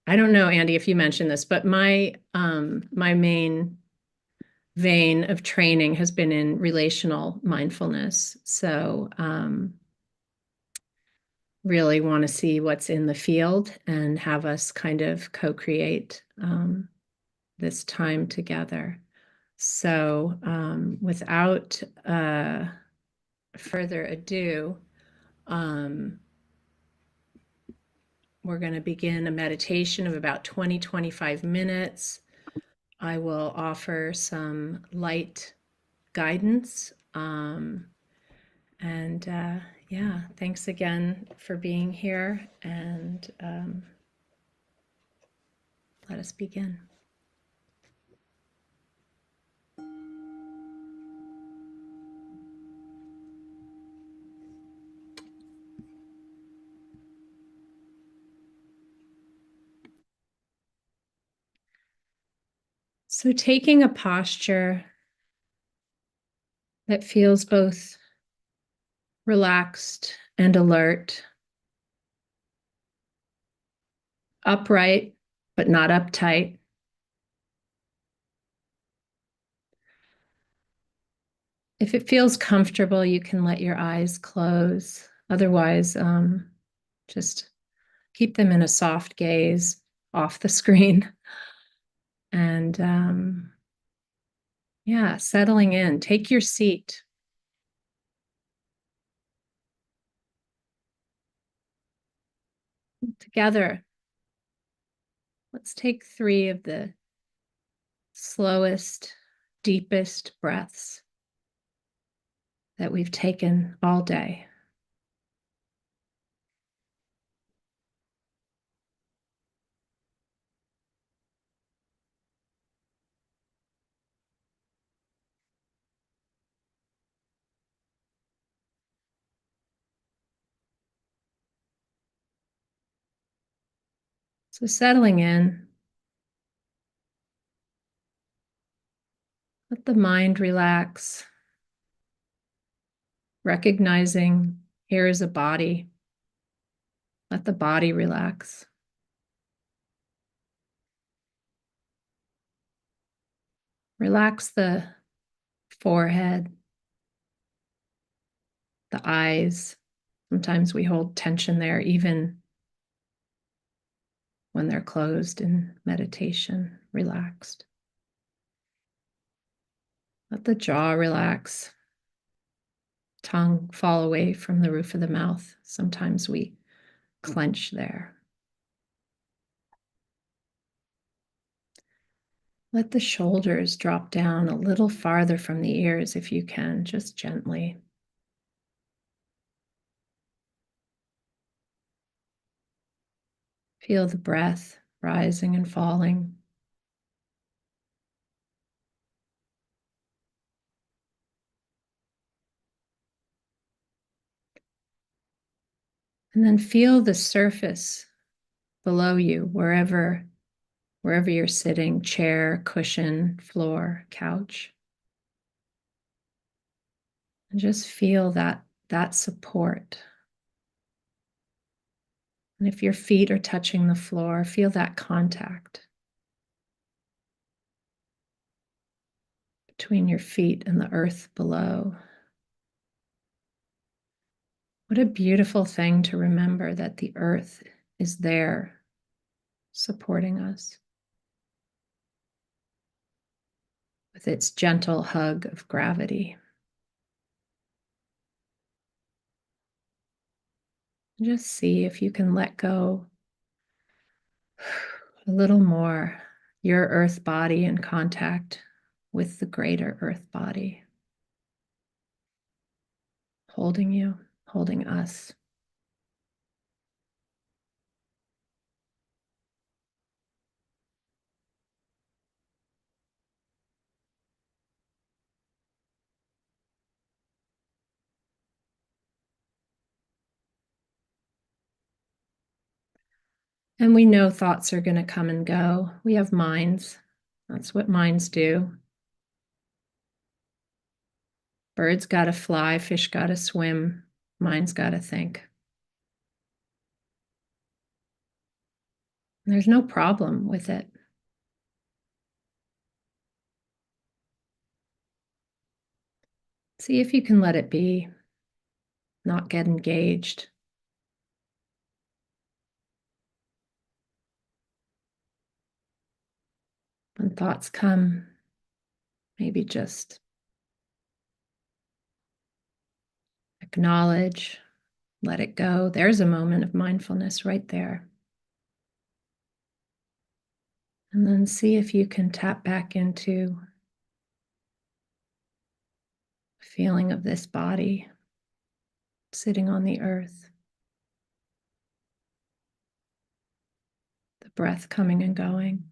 I don't know, Andy, if you mentioned this, but my main vein of training has been in relational mindfulness. So really want to see what's in the field and have us kind of co-create this time together. So without further ado, we're going to begin a meditation of about 20-25 minutes. I will offer some light guidance. Yeah, thanks again for being here, and let us begin. So taking a posture that feels both relaxed and alert, upright, but not uptight. If it feels comfortable, you can let your eyes close. Otherwise, just keep them in a soft gaze off the screen. And yeah, settling in. Take your seat. Together, let's take 3 of the slowest, deepest breaths that we've taken all day. So settling in, let the mind relax, recognizing here is a body. Let the body relax. Relax the forehead, the eyes. Sometimes we hold tension there, even when they're closed in meditation, relaxed. Let the jaw relax, tongue fall away from the roof of the mouth. Sometimes we clench there. Let the shoulders drop down a little farther from the ears if you can, just gently. Feel the breath rising and falling. And then feel the surface below you, wherever you're sitting, chair, cushion, floor, couch. And just feel that support. And if your feet are touching the floor, feel that contact between your feet and the earth below. What a beautiful thing to remember that the earth is there supporting us with its gentle hug of gravity. Just see if you can let go a little more, your earth body in contact with the greater earth body, holding you, holding us. And we know thoughts are going to come and go. We have minds. That's what minds do. Birds got to fly, fish got to swim, minds got to think. There's no problem with it. See if you can let it be, not get engaged. When thoughts come, maybe just acknowledge, let it go. There's a moment of mindfulness right there. And then see if you can tap back into the feeling of this body sitting on the earth, the breath coming and going.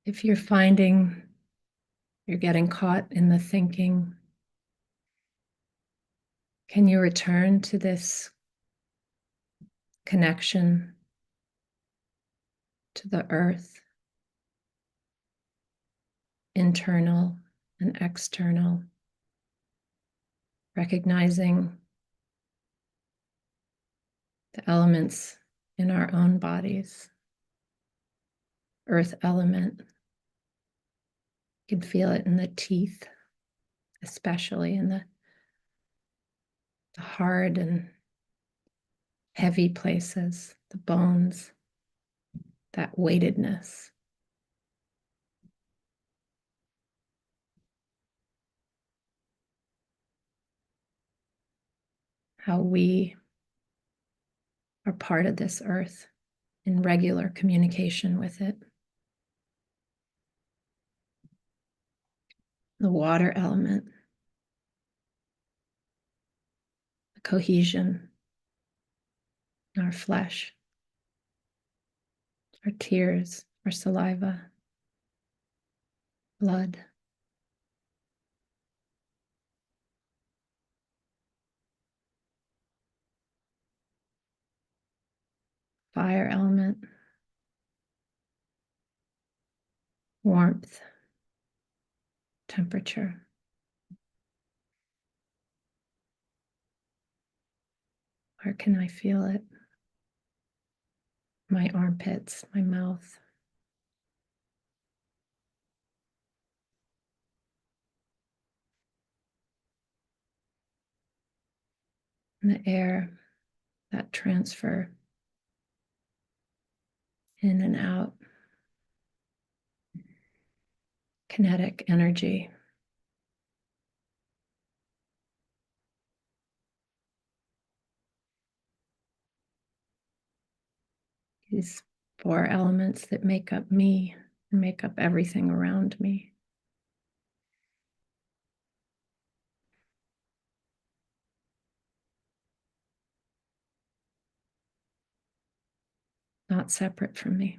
If you're finding you're getting caught in the thinking, Can you return to this connection to the earth, internal and external, recognizing the elements in our own bodies? Earth element, you can feel it in the teeth, especially in the hard and heavy places, the bones, that weightedness. How we are part of this earth in regular communication with it. The water element, the cohesion in our flesh, our tears, our saliva, blood. Fire element, warmth, temperature. Where can I feel it? My armpits, my mouth. And the air, that transfer in and out. Kinetic energy. These four elements that make up me and make up everything around me. Not separate from me.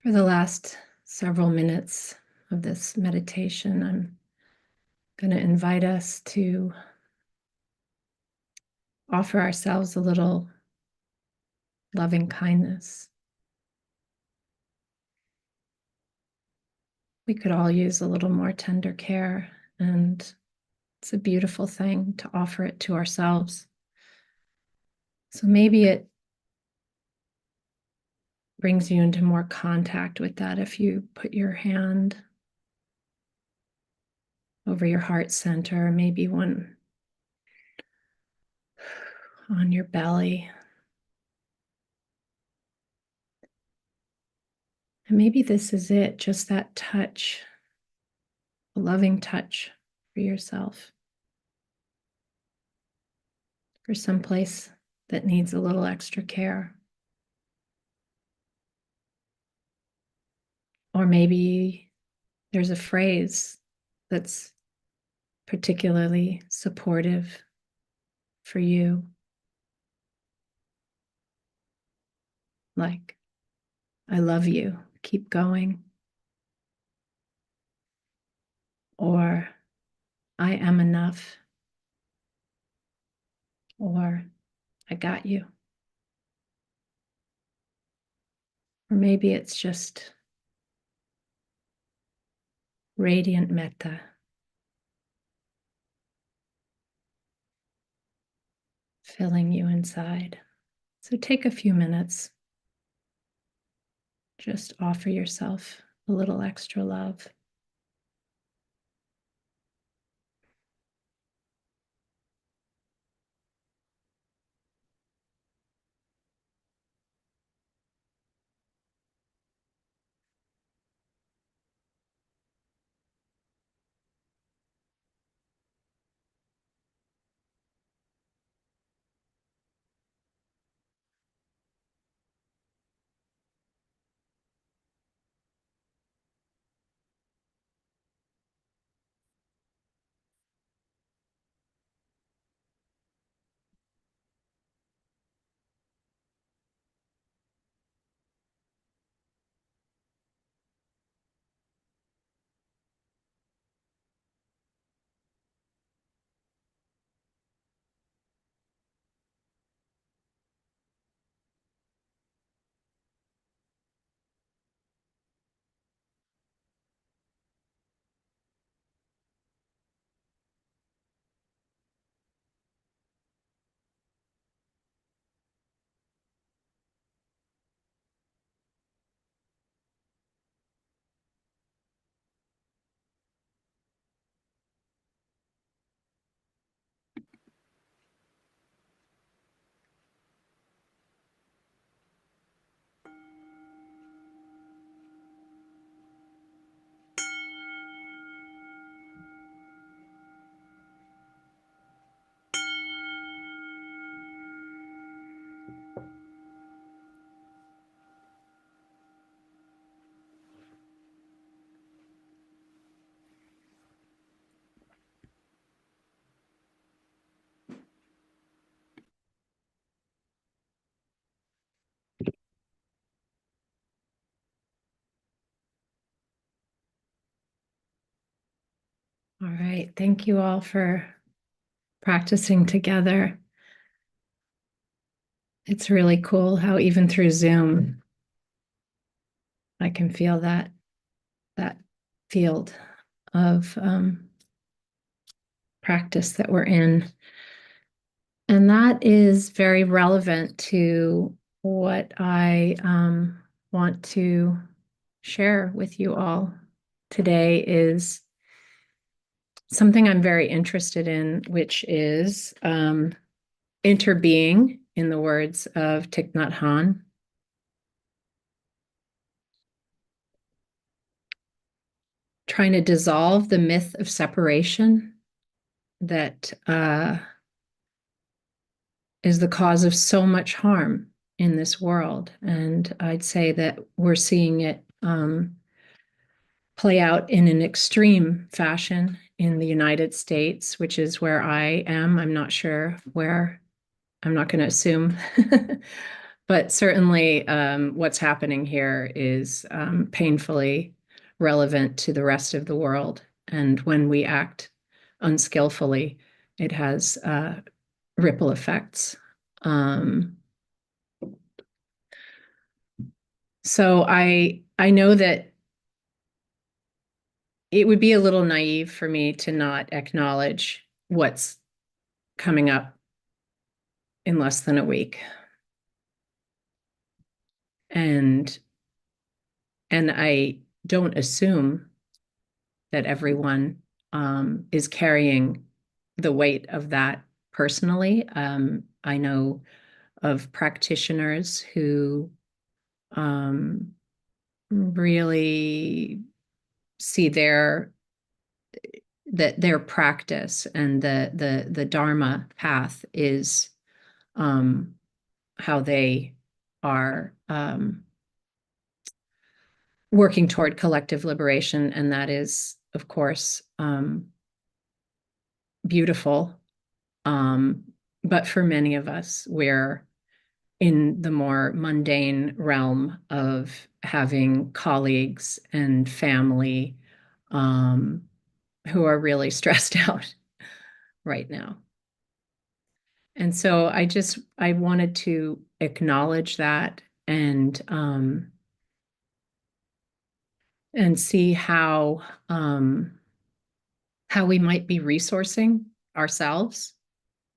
For the last several minutes of this meditation, I'm going to invite us to offer ourselves a little loving kindness. We could all use a little more tender care, and it's a beautiful thing to offer it to ourselves. So maybe it brings you into more contact with that if you put your hand over your heart center, maybe one on your belly. And maybe this is it, just that touch, a loving touch for yourself, for some place that needs a little extra care. Or maybe there's a phrase that's particularly supportive for you, like, I love you, keep going. Or I am enough. Or I got you. Or maybe it's just radiant metta, filling you inside. So take a few minutes, just offer yourself a little extra love. All right, thank you all for practicing together. It's really cool how even through Zoom, I can feel that field of practice that we're in. And that is very relevant to what I want to share with you all today is something I'm very interested in, which is interbeing, in the words of Thich Nhat Hanh. Trying to dissolve the myth of separation that is the cause of so much harm in this world. And I'd say that we're seeing it play out in an extreme fashion in the United States, which is where I am. I'm not sure where, I'm not going to assume But certainly, what's happening here is painfully relevant to the rest of the world. And when we act unskillfully, it has ripple effects. Um, so I know that it would be a little naive for me to not acknowledge what's coming up in less than a week. And I don't assume that everyone is carrying the weight of that personally. I know of practitioners who really see their practice and the Dharma path is how they are working toward collective liberation, and that is, of course, beautiful. But for many of us, we're in the more mundane realm of having colleagues and family who are really stressed out right now. And so I wanted to acknowledge that and see how we might be resourcing ourselves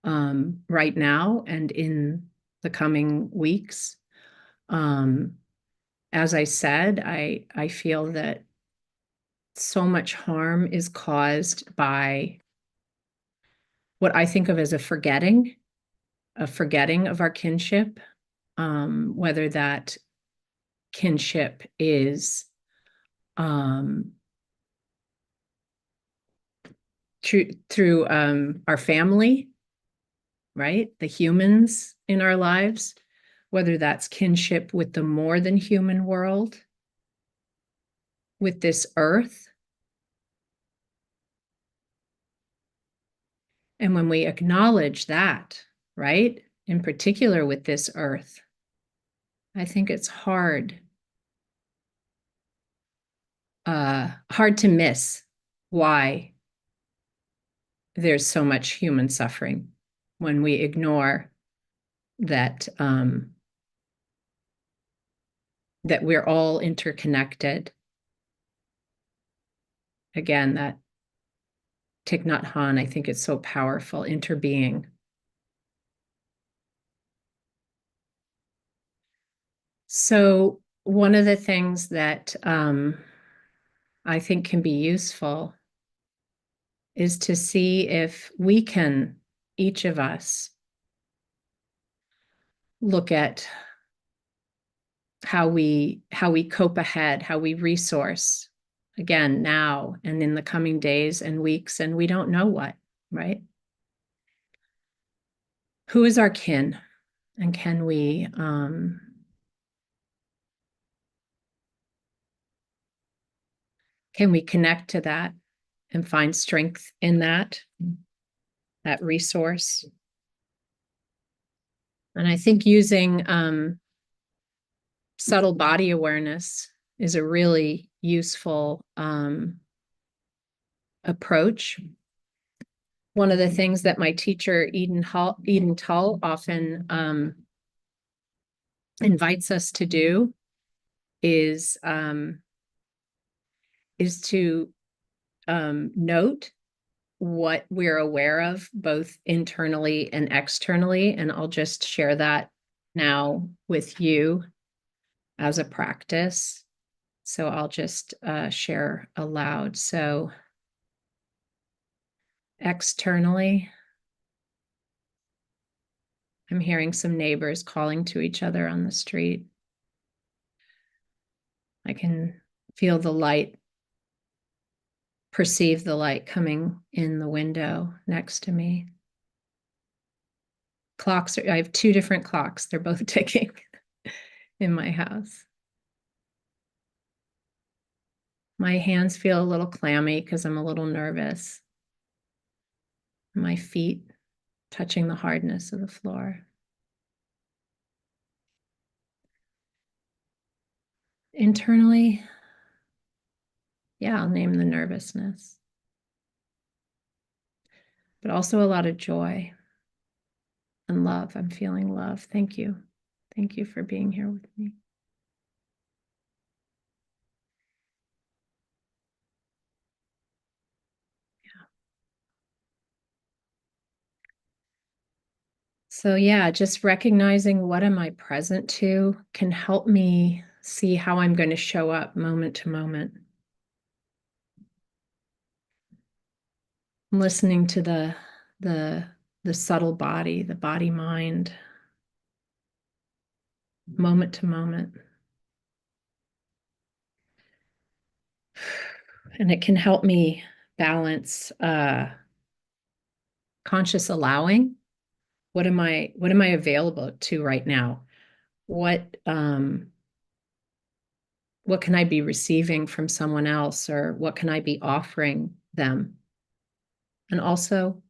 right now and in the coming weeks. As I said, I feel that so much harm is caused by what I think of as a forgetting of our kinship, whether that kinship is through our family, right? The humans in our lives, whether that's kinship with the more than human world, with this earth. And when we acknowledge that, right, in particular with this earth, I think it's hard to miss why there's so much human suffering when we ignore that that we're all interconnected. Again, that Thich Nhat Hanh, I think it's so powerful, interbeing. So one of the things that I think can be useful is to see if we can, each of us, look at how we cope ahead, how we resource again now and in the coming days and weeks, and we don't know what, right? Who is our kin, and can we connect to that and find strength in that resource? And I think using subtle body awareness is a really useful approach. One of the things that my teacher, Eden Tull, often invites us to do is to note what we're aware of, both internally and externally. And I'll just share that now with you as a practice. So I'll just share aloud. So externally, I'm hearing some neighbors calling to each other on the street. I can feel the light, perceive the light coming in the window next to me. I have two different clocks. They're both ticking in my house. My hands feel a little clammy because I'm a little nervous. My feet touching the hardness of the floor. internally, yeah, I'll name the nervousness, but also a lot of joy and love. I'm feeling love. Thank you. Thank you for being here with me. So yeah, just recognizing what am I present to can help me see how I'm going to show up moment to moment. Listening to the the subtle body, the body mind, moment to moment. And it can help me balance conscious allowing. What am I available to right now? What can I be receiving from someone else, or what can I be offering them? And also,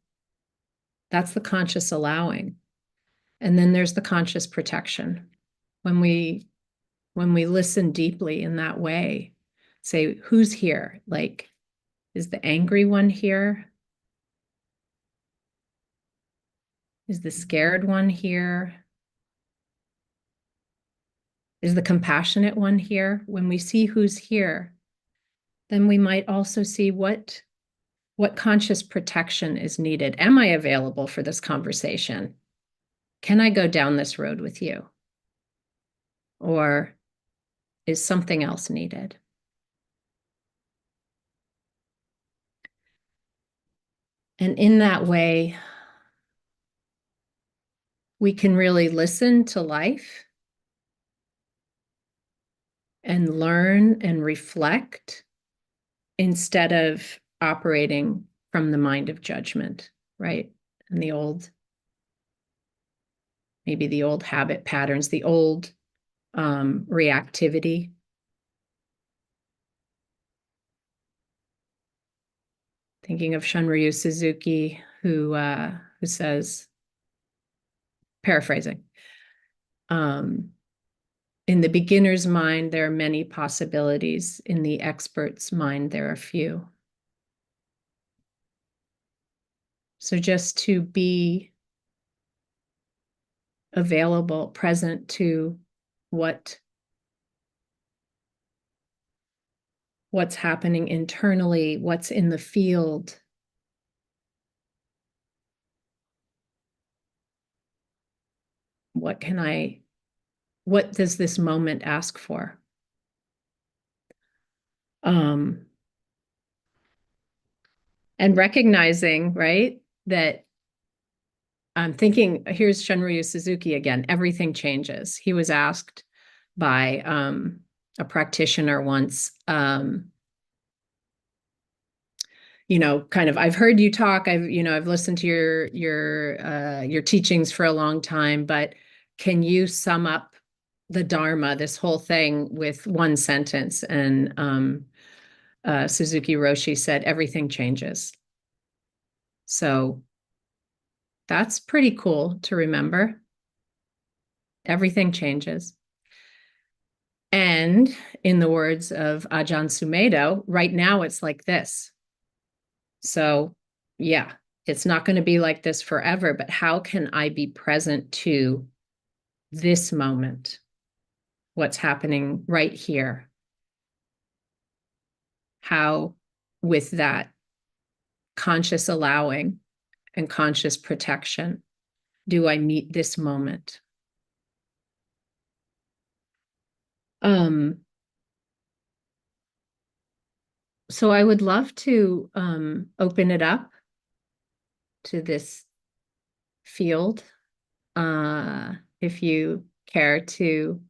that's the conscious allowing. And then there's the conscious protection. When we listen deeply in that way, say, who's here? Like, is the angry one here? Is the scared one here? Is the compassionate one here? When we see who's here, then we might also see what conscious protection is needed. Am I available for this conversation? Can I go down this road with you? Or is something else needed? And in that way, we can really listen to life and learn and reflect instead of operating from the mind of judgment, right? And maybe the old habit patterns, the old reactivity. Thinking of Shunryu Suzuki, who says, paraphrasing, in the beginner's mind, there are many possibilities. In the expert's mind, there are few. So just to be available, present to what's happening internally, what's in the field. What does this moment ask for? And recognizing, right, that I'm thinking, here's Shunryu Suzuki again, everything changes. He was asked by a practitioner once, kind of, I've heard you talk, I've listened to your teachings for a long time, but can you sum up the Dharma, this whole thing, with one sentence? And Suzuki Roshi said, everything changes. So that's pretty cool to remember. Everything changes. And in the words of Ajahn Sumedho, right now it's like this. So yeah, it's not going to be like this forever, but how can I be present to this moment? What's happening right here? How, with that conscious allowing and conscious protection, do I meet this moment? So I would love to open it up to this field. If you care to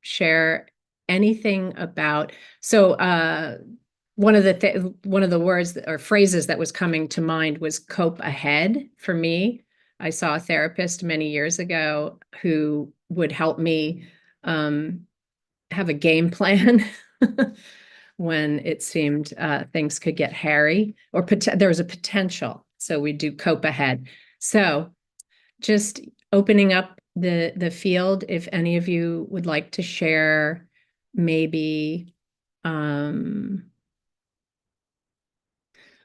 share anything about, so one of the words or phrases that was coming to mind was cope ahead for me. I saw a therapist many years ago who would help me have a game plan when it seemed things could get hairy, or there was a potential. So we do cope ahead. So just opening up the field, if any of you would like to share maybe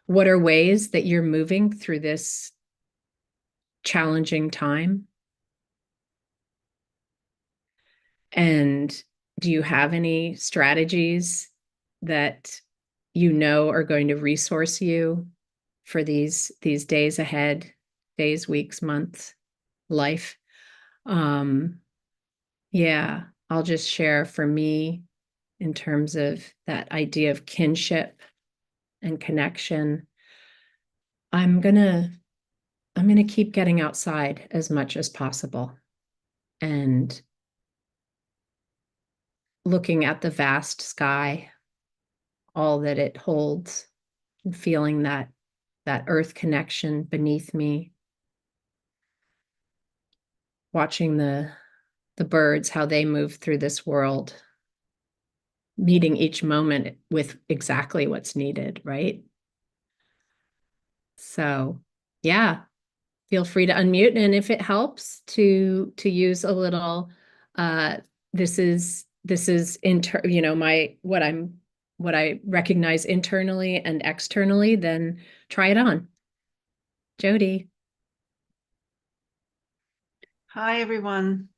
what are ways that you're moving through this challenging time? And do you have any strategies that you know are going to resource you for these days ahead, days, weeks, months, life? Yeah, I'll just share for me in terms of that idea of kinship and connection. I'm gonna keep getting outside as much as possible and looking at the vast sky, all that it holds, and feeling that earth connection beneath me, watching the birds, how they move through this world, meeting each moment with exactly what's needed, right? So, yeah, feel free to unmute, and if it helps to use a little uh this is my what I recognize internally and externally, then try it on. Jody. Hi, everyone.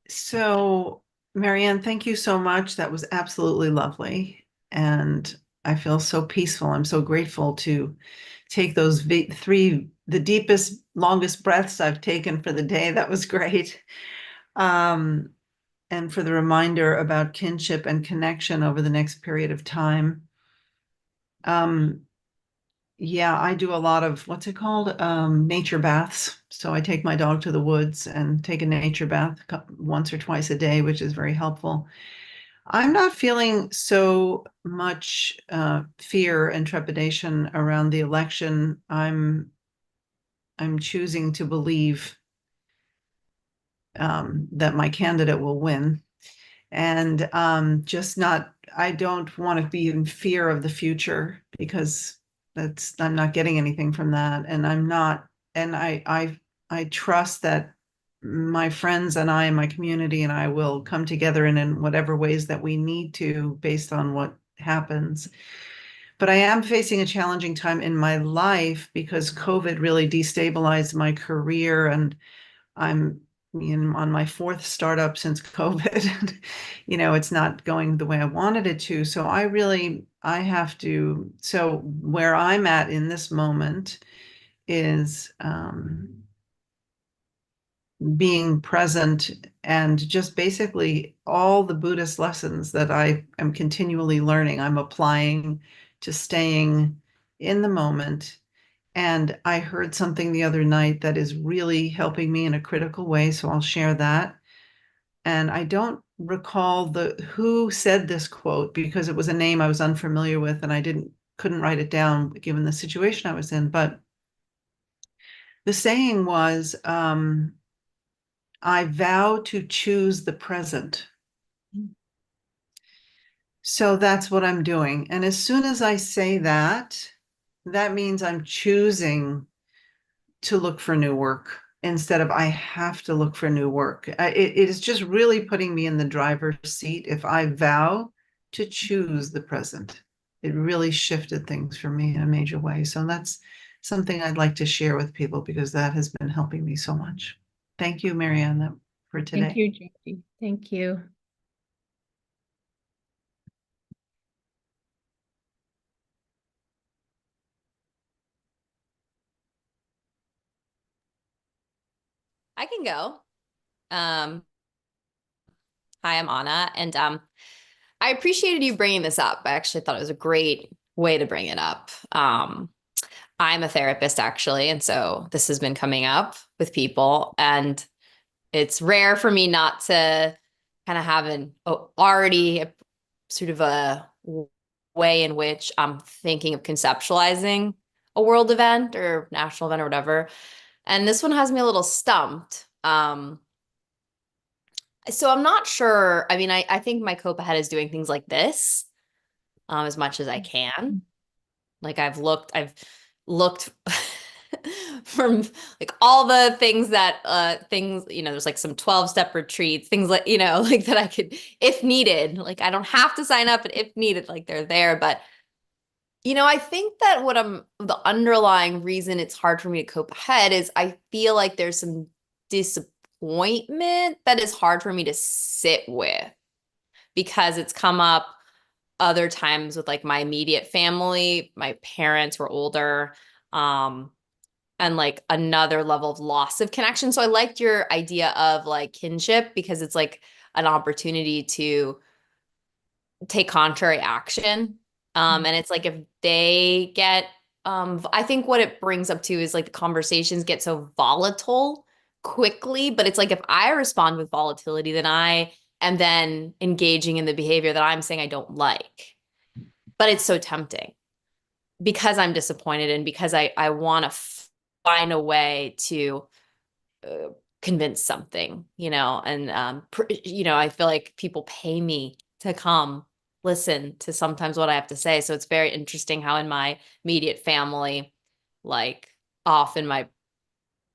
So MaryAnn, thank you so much. That was absolutely lovely. And I feel so peaceful. I'm so grateful to take those the deepest, longest breaths I've taken for the day. That was great. Um, and for the reminder about kinship and connection over the next period of time. Um, Yeah, I do a lot of what's it called? Nature baths. So I take my dog to the woods and take a nature bath once or twice a day, which is very helpful. I'm not feeling so much fear and trepidation around the election. I'm choosing to believe that my candidate will win, and just not. I don't want to be in fear of the future because I'm not getting anything from that, and I'm not, and I trust that my friends and I and my community and I will come together in whatever ways that we need to based on what happens. But I am facing a challenging time in my life because COVID really destabilized my career, and I'm on my fourth startup since COVID. It's not going the way I wanted it to. So I have to. So where I'm at in this moment is being present and just basically all the Buddhist lessons that I am continually learning, I'm applying to staying in the moment. And I heard something the other night that is really helping me in a critical way, so I'll share that. And I don't recall the who said this quote because it was a name I was unfamiliar with and I couldn't write it down given the situation I was in. But the saying was, I vow to choose the present. So that's what I'm doing. And as soon as I say that, that means I'm choosing to look for new work instead of I have to look for new work. It is just really putting me in the driver's seat if I vow to choose the present. It really shifted things for me in a major way. So that's something I'd like to share with people because that has been helping me so much. Thank you, MaryAnn, for Thank today. you, Jody. Thank you. I can go. Hi, I'm Anna, and I appreciated you bringing this up. I actually thought it was a great way to bring it up. I'm a therapist actually, and so this has been coming up with people, and it's rare for me not to kind of have already sort of a way in which I'm thinking of conceptualizing a world event or national event or whatever. And this one has me a little stumped. So I'm not sure. I mean, I think my cope ahead is doing things like this as much as I can. Like I've looked from like all the things that things, there's like some 12-step retreats, things like, like that I could, if needed, like I don't have to sign up, but if needed, like they're there. But I think that the underlying reason it's hard for me to cope ahead is I feel like there's some disappointment that is hard for me to sit with, because it's come up other times with like my immediate family. My parents were older, and like another level of loss of connection. So I liked your idea of like kinship, because it's like an opportunity to take contrary action. And it's like if they get, I think what it brings up to is like the conversations get so volatile quickly, but it's like if I respond with volatility, then I am then engaging in the behavior that I'm saying I don't like. But it's so tempting because I'm disappointed, and because I want to find a way to uh, convince something, and I feel like people pay me to come listen to sometimes what I have to say. So it's very interesting how in my immediate family, like often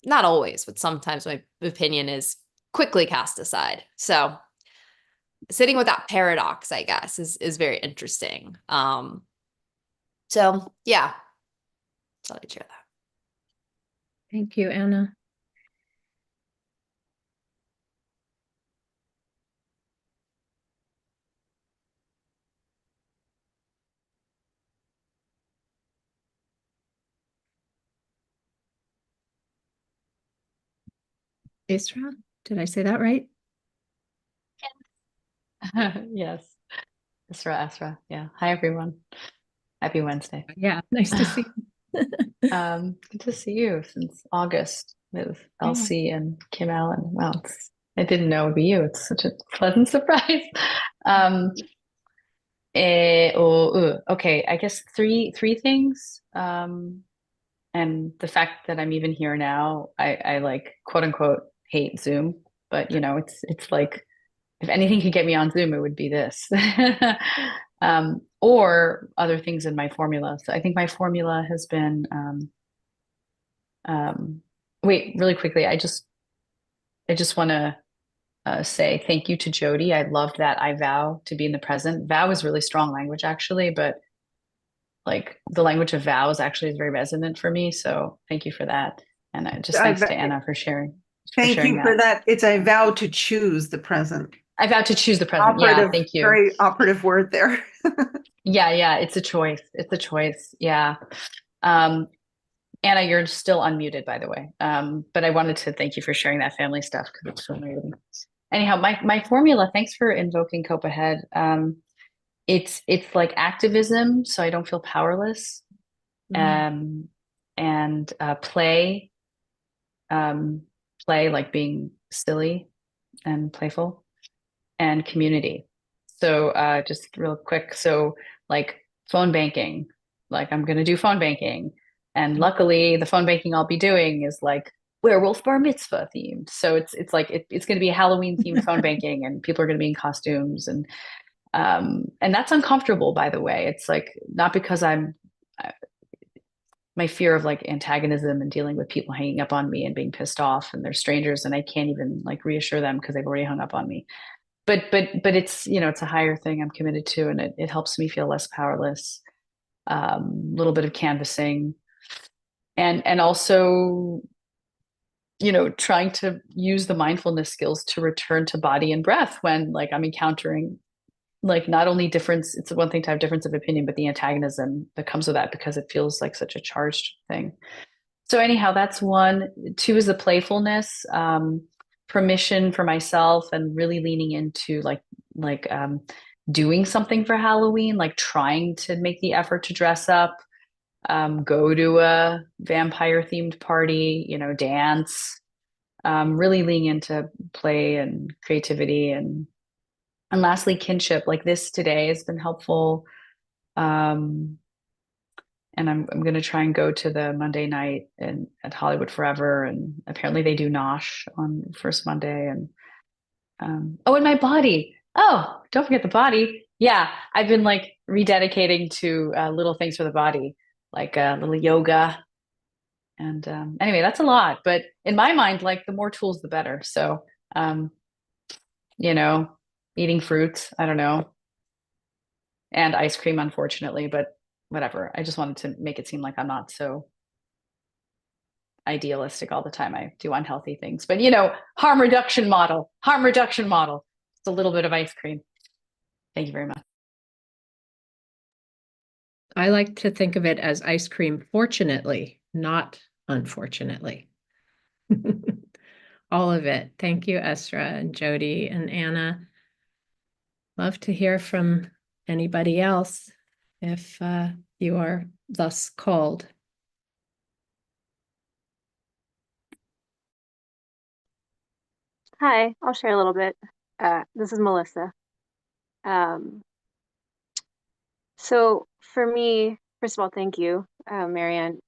not always, but sometimes my opinion is quickly cast aside. So sitting with that paradox, I guess, is very interesting. So yeah, thought I'd share that. Thank you, Anna. Isra, did I say that right? Yes. Asra. Yeah. Hi, everyone. Happy Wednesday. Yeah, nice to see you. Good to see you since August with Elsie and Kim Allen. Wow, I didn't know it would be you. It's such a pleasant surprise. Okay, I guess three things. And the fact that I'm even here now, I like quote unquote hate Zoom, but it's like if anything could get me on Zoom, it would be this. Or other things in my formula. So I think my formula has been wait, really quickly, I just want to say thank you to Jody. I loved that I vow to be in the present. Vow is really strong language actually, but like the language of vows actually is very resonant for me. So thank you for that. And just thanks to Anna for sharing. Thank you for that. It's I vow to choose the present. I vow to choose the present. Yeah, thank you. Very operative word there. Yeah, it's a choice. It's a choice. Yeah. Anna, you're still unmuted, by the way. But I wanted to thank you for sharing that family stuff because it's so amazing. Anyhow, my formula, thanks for invoking Cope Ahead. It's like activism, so I don't feel powerless. And play like being silly and playful, and community. So just real quick, so like phone banking, like I'm gonna do phone banking, and luckily the phone banking I'll be doing is like werewolf bar mitzvah themed. So it's like it's gonna be a Halloween themed phone banking, and people are gonna be in costumes, and that's uncomfortable, by the way. It's like not because my fear of like antagonism and dealing with people hanging up on me and being pissed off, and they're strangers and I can't even like reassure them because they've already hung up on me. But it's it's a higher thing I'm committed to, and it helps me feel less powerless. A little bit of canvassing, and also trying to use the mindfulness skills to return to body and breath when like I'm encountering like not only difference, it's one thing to have difference of opinion, but the antagonism that comes with that because it feels like such a charged thing. So anyhow, that's one. Two is the playfulness, permission for myself, and really leaning into like doing something for Halloween, like trying to make the effort to dress up, go to a vampire themed party, dance, really leaning into play and creativity, and lastly, kinship. Like this today has been helpful. And I'm going to try and go to the Monday night at Hollywood Forever, and apparently they do Nosh on first Monday. And and my body. Oh, don't forget the body. Yeah, I've been like rededicating to little things for the body, like a little yoga, And anyway, that's a lot, but in my mind, like the more tools, the better. So, you know, eating fruits, I don't know, and ice cream, unfortunately, but whatever. I just wanted to make it seem like I'm not so idealistic all the time. I do unhealthy things, but harm reduction model, It's a little bit of ice cream. Thank you very much. I like to think of it as ice cream, fortunately, not unfortunately. All of it. Thank you, Esra and Jody and Anna. Love to hear from anybody else if you are thus called. Hi, I'll share a little bit. This is Melissa. Um, so for me, first of all, thank you, MaryAnn.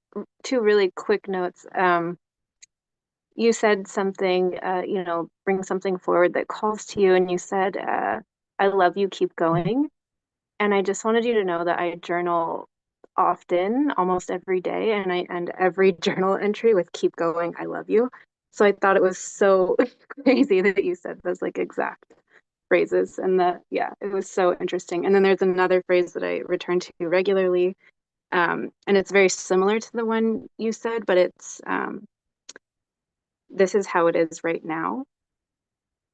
Two really quick notes. You said something, bring something forward that calls to you, and you said, I love you, keep going. And I just wanted you to know that I journal often, almost every day, and I end every journal entry with keep going, I love you. So I thought it was so crazy that you said those like exact phrases. And yeah, it was so interesting. And then there's another phrase that I return to regularly. And it's very similar to the one you said, but it's this is how it is right now.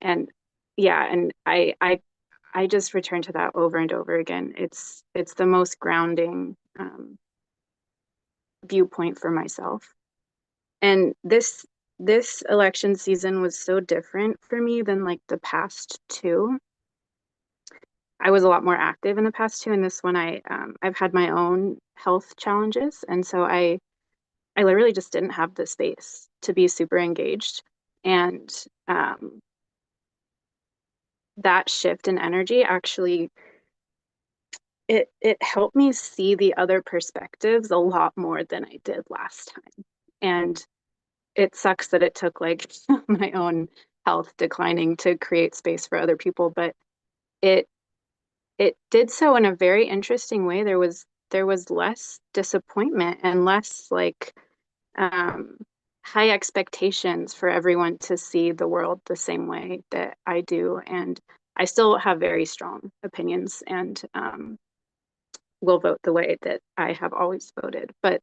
And yeah, and I just return to that over and over again. It's the most grounding viewpoint for myself. And this election season was so different for me than like the past two. I was a lot more active in the past two, and this one I've had my own health challenges, and so I literally just didn't have the space to be super engaged. And that shift in energy actually it helped me see the other perspectives a lot more than I did last time. And it sucks that it took like my own health declining to create space for other people, but it it did so in a very interesting way. There was less disappointment and less like um, high expectations for everyone to see the world the same way that I do. And I still have very strong opinions and will vote the way that I have always voted. But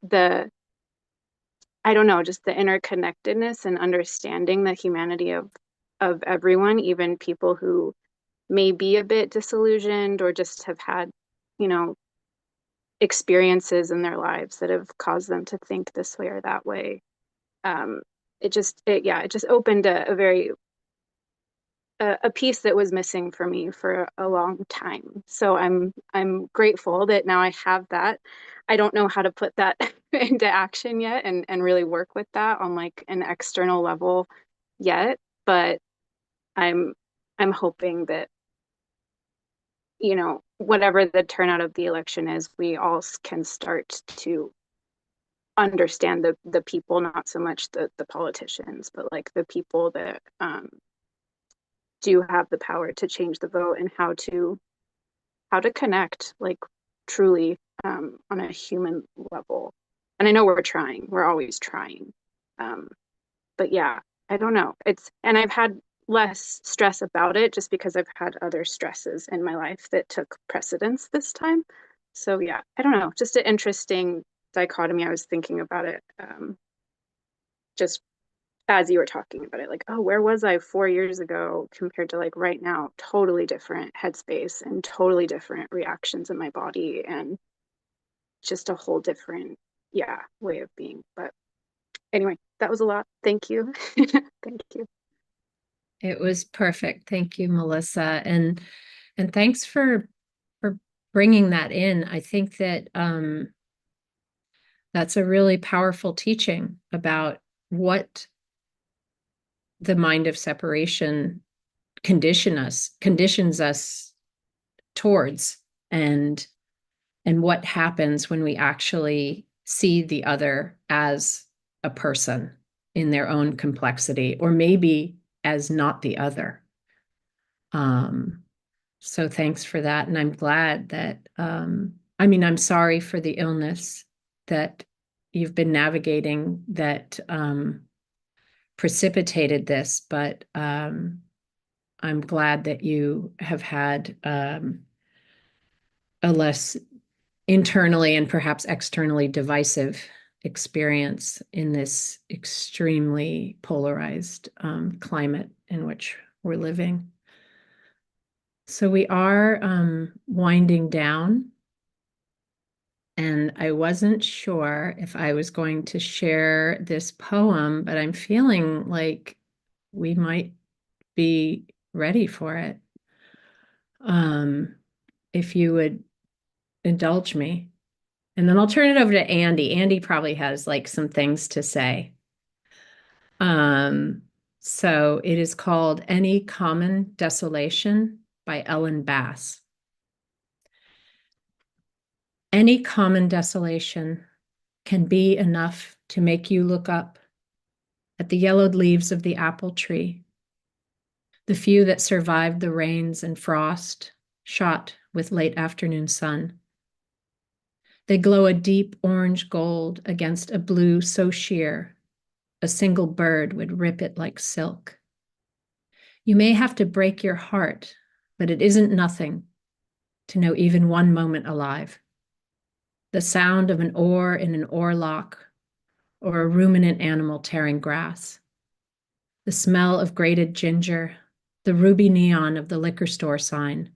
I don't know, just the interconnectedness and understanding the humanity of everyone, even people who may be a bit disillusioned or just have had, you know, experiences in their lives that have caused them to think this way or that way. It just opened a piece that was missing for me for a long time. So I'm grateful that now I have that. I don't know how to put that into action yet and really work with that on like an external level yet, but I'm I'm hoping that whatever the turnout of the election is, we all can start to understand the people, not so much the politicians, but like the people that do have the power to change the vote and how to connect like truly on a human level. And I know we're always trying. Um, but yeah, I don't know. And I've had less stress about it just because I've had other stresses in my life that took precedence this time. So yeah, I don't know. Just an interesting dichotomy. I was thinking about it just as you were talking about it, like, oh, where was I 4 years ago compared to like right now? Totally different headspace and totally different reactions in my body and just a whole different, yeah, way of being. But anyway, that was a lot. Thank you. Thank you. It was perfect. Thank you, Melissa. And thanks for bringing that in. I think that that's a really powerful teaching about what the mind of separation conditions us towards, and what happens when we actually see the other as a person in their own complexity, or maybe as not the other. So thanks for that. And I'm glad that, I'm sorry for the illness that you've been navigating that precipitated this, but I'm glad that you have had a less internally and perhaps externally divisive experience in this extremely polarized climate in which we're living. So we are winding down, and I wasn't sure if I was going to share this poem, but I'm feeling like we might be ready for it. If you would indulge me. And then I'll turn it over to Andy. Andy probably has like some things to say. So it is called Any Common Desolation by Ellen Bass. Any common desolation can be enough to make you look up at the yellowed leaves of the apple tree, the few that survived the rains and frost, shot with late afternoon sun. They glow a deep orange gold against a blue so sheer, a single bird would rip it like silk. You may have to break your heart, but it isn't nothing to know even one moment alive. The sound of an oar in an oarlock or a ruminant animal tearing grass. The smell of grated ginger, the ruby neon of the liquor store sign,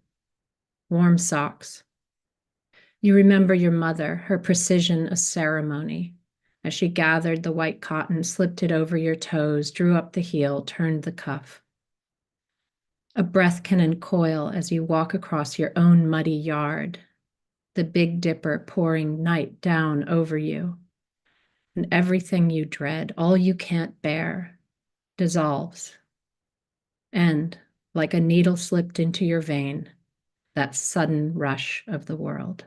warm socks. You remember your mother, her precision a ceremony, as she gathered the white cotton, slipped it over your toes, drew up the heel, turned the cuff. A breath can uncoil as you walk across your own muddy yard, the Big Dipper pouring night down over you. And everything you dread, all you can't bear, dissolves. And, like a needle slipped into your vein, that sudden rush of the world.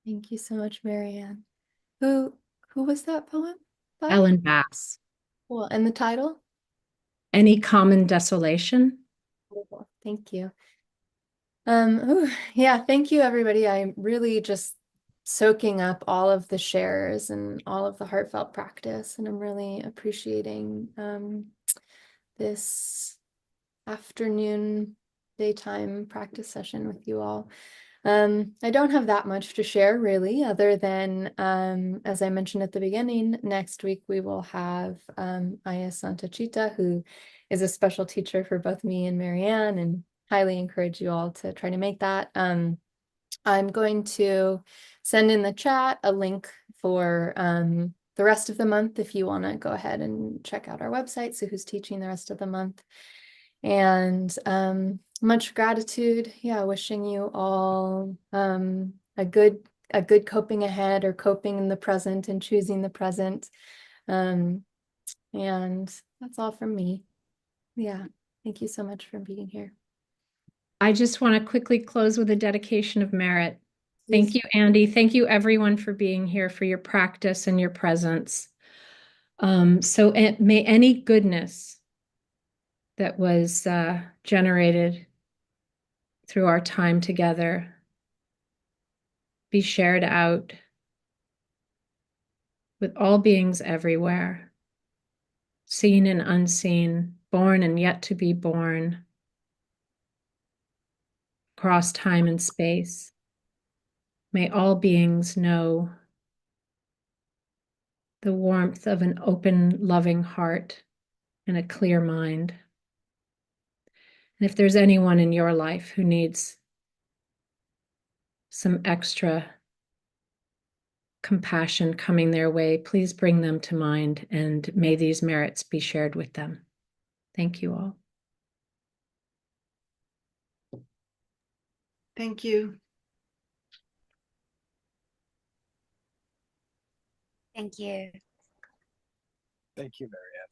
Thank you so much, MaryAnn. Who was that poem by? Ellen Bass. Cool. And the title? Any Common Desolation? Cool. Thank you. Yeah, thank you, everybody. I'm really just soaking up all of the shares and all of the heartfelt practice, and I'm really appreciating this afternoon, daytime practice session with you all. I don't have that much to share really, other than, as I mentioned at the beginning, next week we will have Aya Santachita, who is a special teacher for both me and MaryAnn, and highly encourage you all to try to make that. I'm going to send in the chat a link for the rest of the month if you want to go ahead and check out our website, so who's teaching the rest of the month. And much gratitude. Yeah, wishing you all a good coping ahead, or coping in the present and choosing the present. And that's all from me. Yeah, thank you so much for being here. I just want to quickly close with a dedication of merit. Please. Thank you, Andy. Thank you, everyone, for being here, for your practice and your presence. So may any goodness that was generated through our time together be shared out with all beings everywhere, seen and unseen, born and yet to be born, across time and space. May all beings know the warmth of an open, loving heart and a clear mind. And if there's anyone in your life who needs some extra compassion coming their way, please bring them to mind, and may these merits be shared with them. Thank you all. Thank you. Thank you. Thank you, MaryAnn.